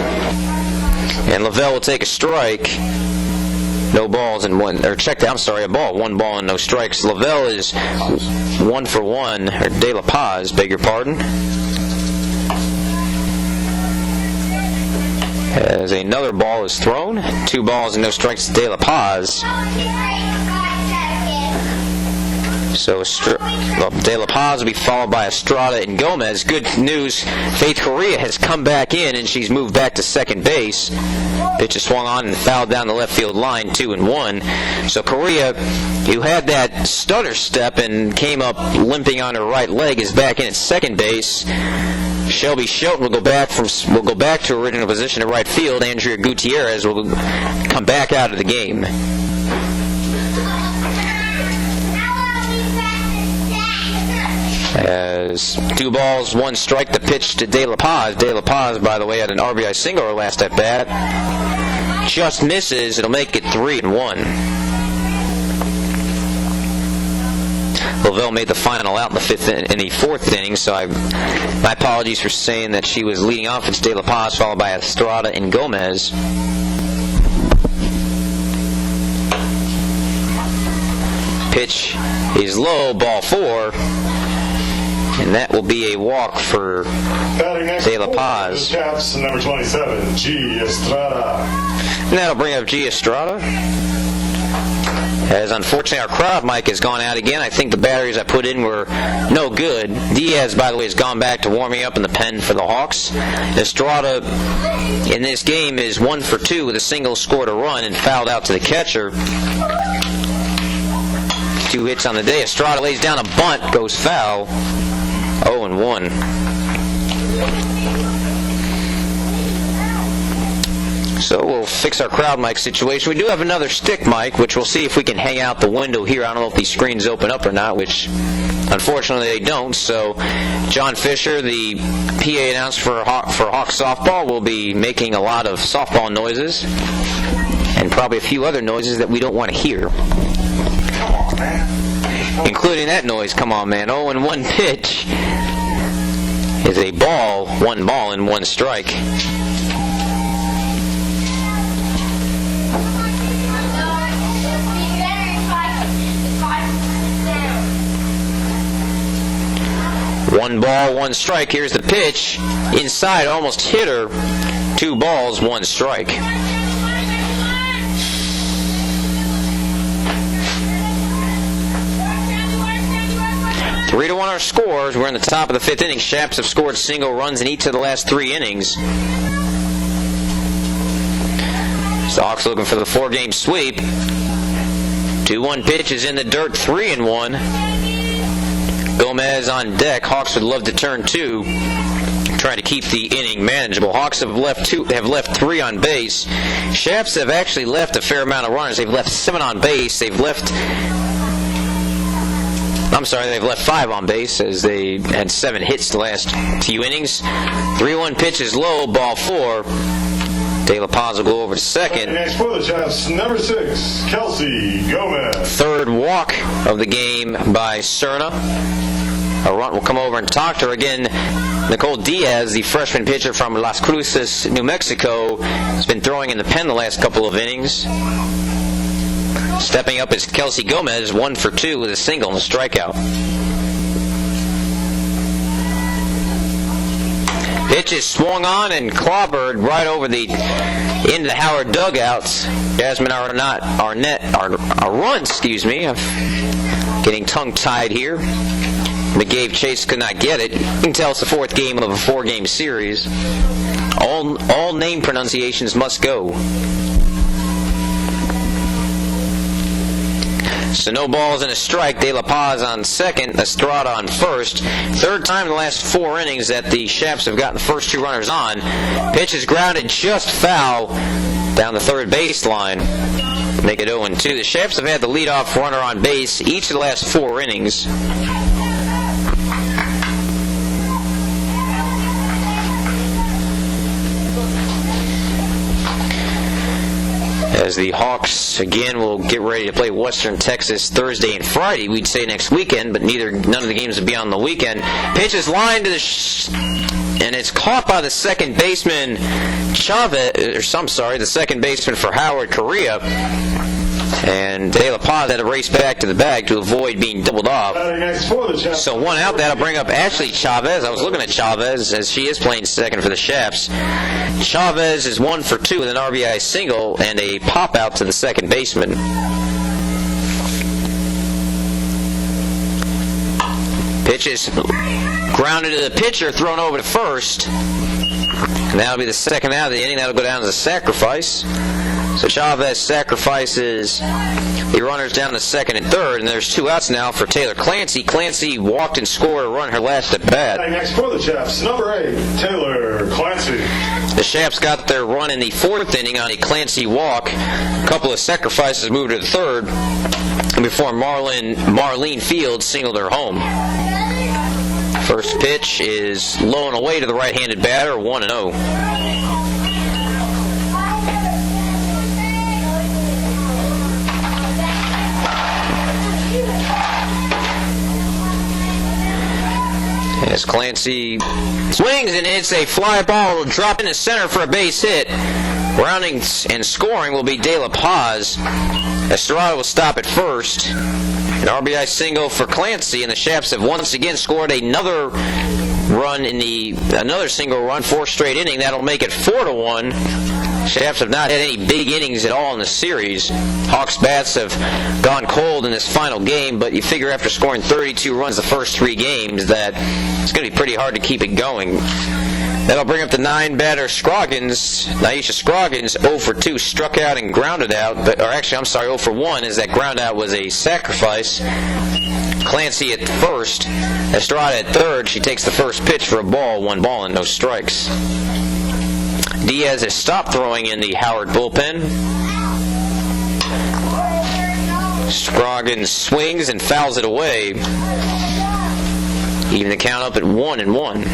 And Lavelle will take a strike. No balls and one, or check that, I'm sorry, a ball. 1 ball and no strikes. Lavelle is 1 for 1, or De La Paz, beg your pardon. As another ball is thrown. 2 balls and no strikes to De La Paz. So De La Paz will be followed by Estrada and Gomez. Good news, Faith Correa has come back in, and she's moved back to second base. Pitch is swung on and fouled down the left field line, 2-1. So Correa, who had that stutter step and came up limping on her right leg, is back in at second base. Shelby Shelton will go back to original position at right field. Andrea Gutierrez will come back out of the game. As 2 balls, 1 strike, the pitch to De La Paz. De La Paz, by the way, had an RBI single her last at bat. Just misses. It'll make it 3-1. Lavelle made the final out in the 4th inning, so my apologies for saying that she was leading off. It's De La Paz followed by Estrada and Gomez. Pitch is low, ball 4. And that will be a walk for De La Paz. Number 27, G. Estrada. And that'll bring up G. Estrada. As unfortunately our crowd mic has gone out again. I think the batteries I put in were no good. Diaz, by the way, has gone back to warming up in the pen for the Hawks. Estrada in this game is 1 for 2 with a single, scored a run, and fouled out to the catcher. 2 hits on the day. Estrada lays down a bunt, goes foul. 0-1. So we'll fix our crowd mic situation. We do have another stick mic, which we'll see if we can hang out the window here. I don't know if these screens open up or not, which unfortunately they don't. So John Fisher, the PA announcer for Hawks softball, will be making a lot of softball noises and probably a few other noises that we don't want to hear, including that noise. Come on, man. 0-1 pitch is a ball. 1 ball and 1 strike. 1 ball, 1 strike. Here's the pitch. Inside, almost hit her. 2 balls, 1 strike. 3-1 our scores. We're in the top of the 5th inning. Shaps have scored single runs in each of the last 3 innings. So Hawks looking for the 4-game sweep. 2-1 pitch is in the dirt, 3-1. Gomez on deck. Hawks would love to turn 2, try to keep the inning manageable. Hawks have left 3 on base. Shaps have actually left a fair amount of runners. They've left 7 on base. They've left 5 on base, as they had 7 hits the last few innings. 3-1 pitch is low, ball 4. De La Paz will go over to second. Next for the Chaps, number 6, Kelsey Gomez. 3rd walk of the game by Cerna. A run will come over and talk to her again. Nicole Diaz, the freshman pitcher from Las Cruces, New Mexico, has been throwing in the pen the last couple of innings. Stepping up is Kelsey Gomez, 1 for 2 with a single and a strikeout. Pitch is swung on and clobbered right over into the Howard dugouts. Jasmine Arnett, I'm getting tongue-tied here. McGave Chase could not get it. You can tell it's the 4th game of a 4-game series. All name pronunciations must go. So no balls and a strike. De La Paz on second, Estrada on first. 3rd time in the last 4 innings that the Shaps have gotten the first 2 runners on. Pitch is grounded just foul down the 3rd baseline. Make it 0-2. The Shaps have had the leadoff runner on base each of the last 4 innings. As the Hawks, again, will get ready to play Western Texas Thursday and Friday. We'd say next weekend, but none of the games will be on the weekend. Pitch is lined to and it's caught by the second baseman, the second baseman for Howard, Correa. And De La Paz had to race back to the bag to avoid being doubled off. So 1 out. That'll bring up Ashley Chavez. I was looking at Chavez as she is playing second for the Shaps. Chavez is 1 for 2 with an RBI single and a pop out to the second baseman. Pitch is grounded to the pitcher, thrown over to first. And that'll be the 2nd out of the inning. That'll go down as a sacrifice. So Chavez sacrifices the runners down to 2nd and 3rd, and there's 2 outs now for Taylor Clancy. Clancy walked and scored a run her last at bat. Next for the Chaps, number 8, Taylor Clancy. The Shaps got their run in the 4th inning on a Clancy walk. A couple of sacrifices moved to the 3rd before Marlene Fields singled her home. First pitch is low and away to the right-handed batter, 1-0. As Clancy swings and hits a fly ball, it'll drop into center for a base hit. Rounding and scoring will be De La Paz. Estrada will stop at first. An RBI single for Clancy, and the Shaps have once again scored another single run, 4 straight inning. That'll make it 4-1. Shaps have not had any big innings at all in the series. Hawks bats have gone cold in this final game, but you figure after scoring 32 runs the first 3 games that it's going to be pretty hard to keep it going. That'll bring up the 9-batter Naisha Scroggins, 0 for 2, struck out and grounded out. 0 for 1, as that ground out was a sacrifice. Clancy at first, Estrada at 3rd. She takes the first pitch for a ball, 1 ball and no strikes. Diaz has stopped throwing in the Howard bullpen. Scroggins swings and fouls it away. Even the count up at 1-1.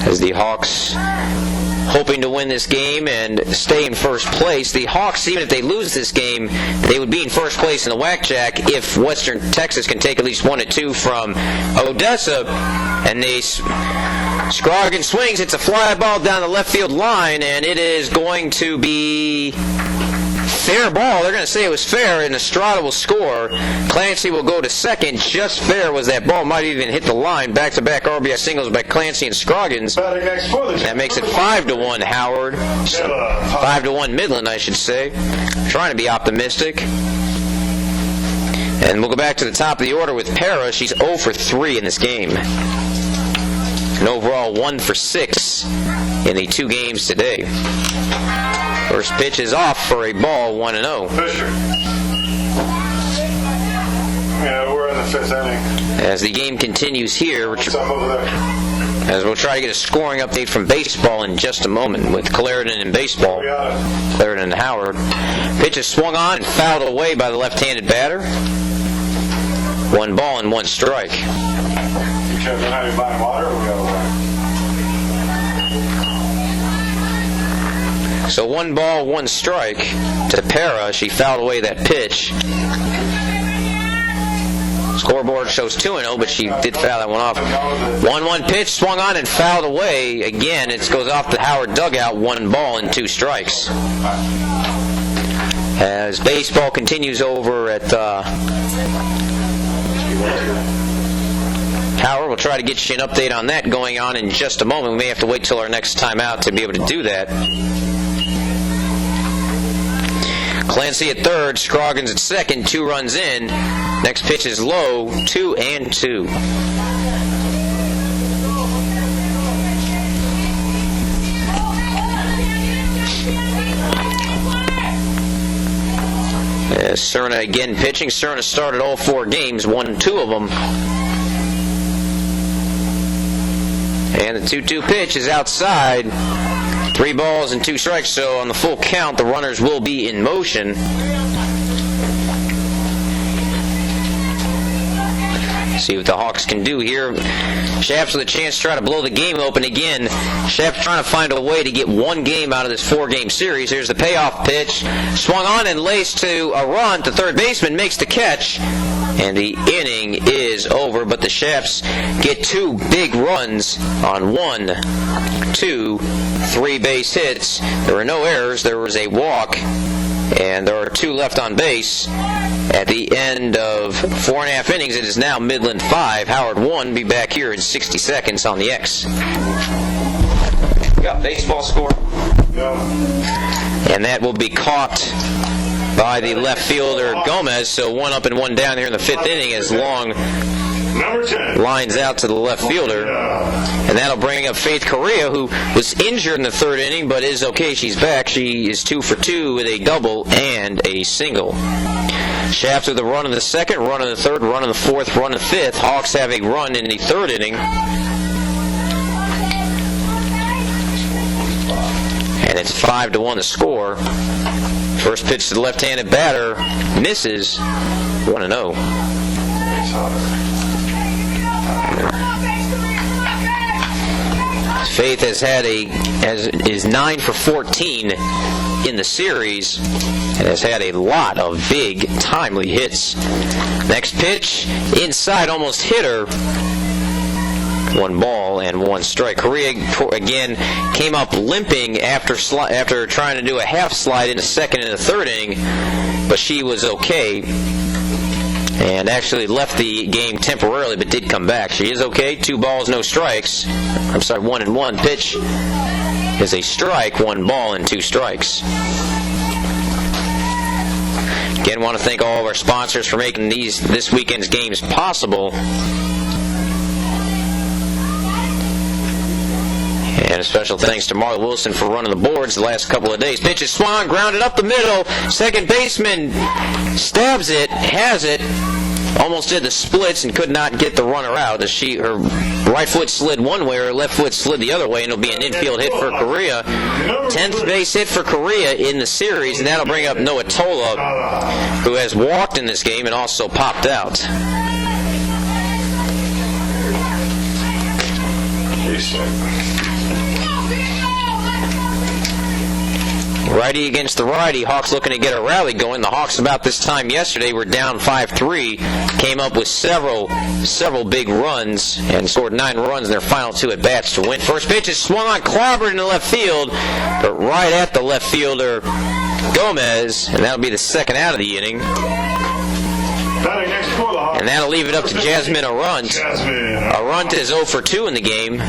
As the Hawks hoping to win this game and stay in first place. The Hawks, even if they lose this game, they would be in first place in the Whack-Jack if Western Texas can take at least 1 or 2 from Odessa. And Scroggins swings, it's a fly ball down the left field line, and it is going to be fair ball. They're going to say it was fair, and Estrada will score. Clancy will go to second. Just fair was that ball. Might even hit the line. Back-to-back RBI singles by Clancy and Scroggins. That makes it 5-1 Howard. 5-1 Midland, I should say. Trying to be optimistic. And we'll go back to the top of the order with Para. She's 0 for 3 in this game. An overall 1 for 6 in the 2 games today. First pitch is off for a ball, 1-0. Fisher. Yeah, we're in the 5th inning. As the game continues here, Some over there. as we'll try to get a scoring update from baseball in just a moment with Clarendon in baseball. Clarendon and Howard. Pitch is swung on and fouled away by the left-handed batter. 1 ball and 1 strike. Because we're not even buying water, we got water. So 1 ball, 1 strike to Para. She fouled away that pitch. Scoreboard shows 2-0, but she did foul that one off. 1-1 pitch, swung on and fouled away. Again, it goes off the Howard dugout. 1 ball and 2 strikes. As baseball continues over at Howard, we'll try to get you an update on that going on in just a moment. We may have to wait till our next time out to be able to do that. Clancy at third, Scroggins at second, 2 runs in. Next pitch is low, 2-2. Cerna again pitching. Cerna started all 4 games, won 2 of them. And the 2-2 pitch is outside. 3 balls and 2 strikes, so on the full count, the runners will be in motion. See what the Hawks can do here. Shafts with a chance to try to blow the game open again. Shafts trying to find a way to get 1 game out of this 4-game series. Here's the payoff pitch. Swung on and laced to a run. The third baseman makes the catch. And the inning is over, but the Shafts get 2 big runs on 1, 2, 3 base hits. There were no errors. There was a walk, and there are 2 left on base. At the end of 4.5 innings, it is now Midland 5, Howard 1. Be back here in 60 seconds on the X. Got baseball score? And that will be caught by the left fielder Gomez. So 1 up and 1 down here in the 5th inning as Long lines out to the left fielder. And that'll bring up Faith Correa, who was injured in the 3rd inning but is okay. She's back. She is 2 for 2 with a double and a single. Shafts with a run in the 2nd, run in the 3rd, run in the 4th, run in the 5th. Hawks have a run in the 3rd inning. And it's 5-1 the score. First pitch to the left-handed batter misses. 1-0. Faith is 9 for 14 in the series and has had a lot of big, timely hits. Next pitch, inside, almost hit her. 1 ball and 1 strike. Correa again came up limping after trying to do a half slide in the 2nd and the 3rd inning, but she was okay and actually left the game temporarily but did come back. She is okay. 2 balls, no strikes. 1-1. Pitch is a strike. 1 ball and 2 strikes. Again, want to thank all of our sponsors for making this weekend's games possible. And a special thanks to Marla Wilson for running the boards the last couple of days. Pitch is swung on, grounded up the middle. Second baseman stabs it, has it. Almost did the splits and could not get the runner out. As her right foot slid one way, her left foot slid the other way, and it'll be an infield hit for Correa. 10th base hit for Correa in the series, and that'll bring up Noah Tola, who has walked in this game and also popped out. Righty against the righty. Hawks looking to get a rally going. The Hawks about this time yesterday were down 5-3. Came up with several big runs and scored 9 runs in their final 2 at-bats to win. First pitch is swung on, clobbered in the left field, but right at the left fielder Gomez, and that'll be the second out of the inning. Batting next for the Hawks. And that'll leave it up to Jasmine Arunt. Arunt is 0 for 2 in the game.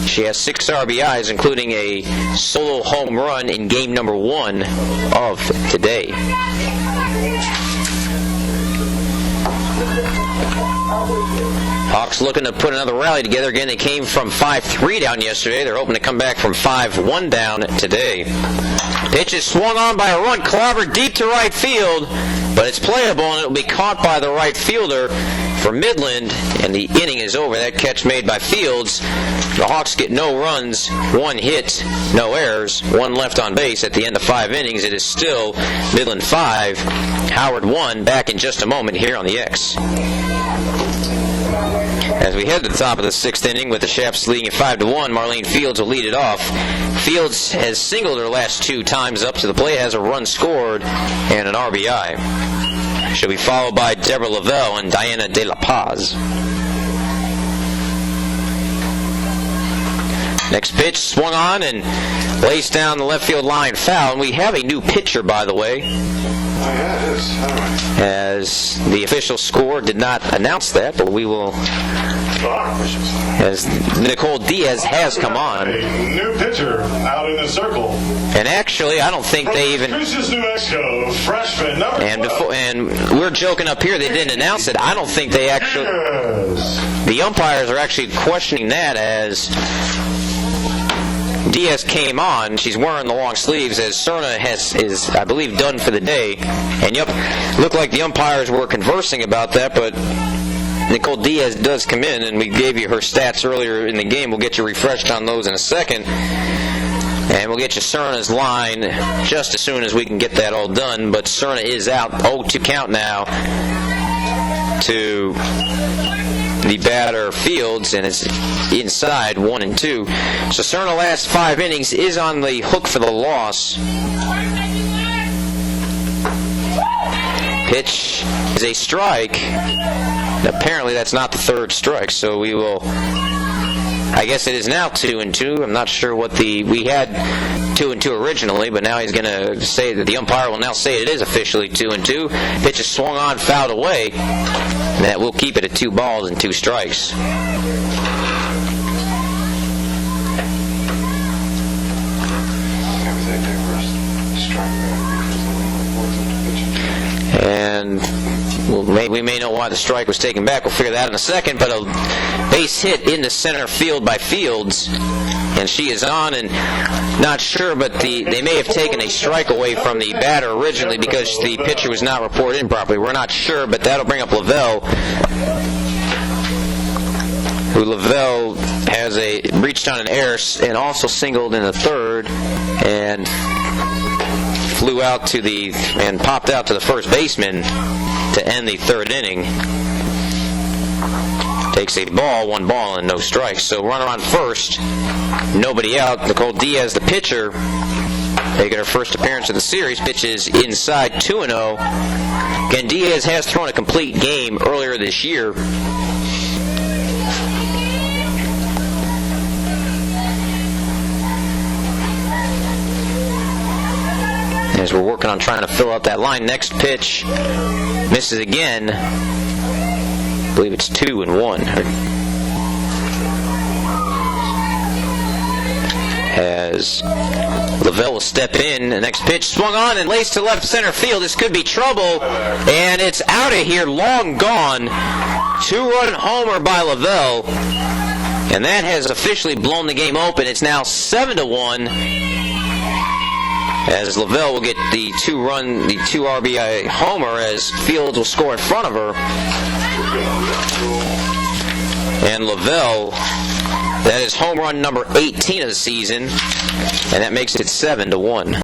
She has 6 RBIs, including a solo home run in game number 1 of today. Hawks looking to put another rally together. Again, they came from 5-3 down yesterday. They're hoping to come back from 5-1 down today. Pitch is swung on by a run, clobbered deep to right field, but it's playable and it'll be caught by the right fielder for Midland, and the inning is over. That catch made by Fields. The Hawks get no runs, 1 hit, no errors, 1 left on base at the end of 5 innings. It is still Midland 5, Howard 1. Back in just a moment here on the X. As we head to the top of the 6th inning with the Shafts leading at 5-1, Marlene Fields will lead it off. Fields has singled her last 2 times up to the plate, has a run scored and an RBI. She'll be followed by Deborah Lavelle and Diana De La Paz. Next pitch swung on and laced down the left field line, foul. And we have a new pitcher, by the way. Oh, yeah, it is. As the official score did not announce that, but we will, as Nicole Diaz has come on. A new pitcher out in the circle. And actually, I don't think they even. Cruces, New Mexico, freshman number 12. And we're joking up here, they didn't announce it. I don't think they actually. Yes. The umpires are actually questioning that as Diaz came on. She's wearing the long sleeves as Cerna is, I believe, done for the day. And looked like the umpires were conversing about that, but Nicole Diaz does come in, and we gave you her stats earlier in the game. We'll get you refreshed on those in a second. And we'll get you Cerna's line just as soon as we can get that all done. But Cerna is out. 0-2 count now to the batter Fields, and it's inside 1-2. So Cerna last 5 innings is on the hook for the loss. Pitch is a strike. Apparently that's not the 3rd strike, so we will. I guess it is now 2-2. I'm not sure what we had 2-2 originally, but now he's going to say that the umpire will now say it is officially 2-2. Pitch is swung on, fouled away. And that will keep it at 2 balls and 2 strikes. And we may know why the strike was taken back. We'll figure that in a second. But a base hit into center field by Fields, and she is on. And not sure, but they may have taken a strike away from the batter originally because the pitcher was not reported in properly. We're not sure, but that'll bring up Lavelle, who Lavelle has reached on an error and also singled in the 3rd and flew out and popped out to the first baseman to end the 3rd inning. Takes a ball, 1 ball, and no strikes. So runner on first, nobody out. Nicole Diaz, the pitcher, making her first appearance of the series, pitches inside 2-0. Again, Diaz has thrown a complete game earlier this year. As we're working on trying to fill out that line. Next pitch misses again. I believe it's 2-1. As Lavelle will step in. The next pitch swung on and laced to left center field. This could be trouble. And it's out of here, long gone. 2-run homer by Lavelle. And that has officially blown the game open. It's now 7-1. As Lavelle will get the 2 RBI homer as Fields will score in front of her. And Lavelle, that is home run number 18 of the season, and that makes it 7-1.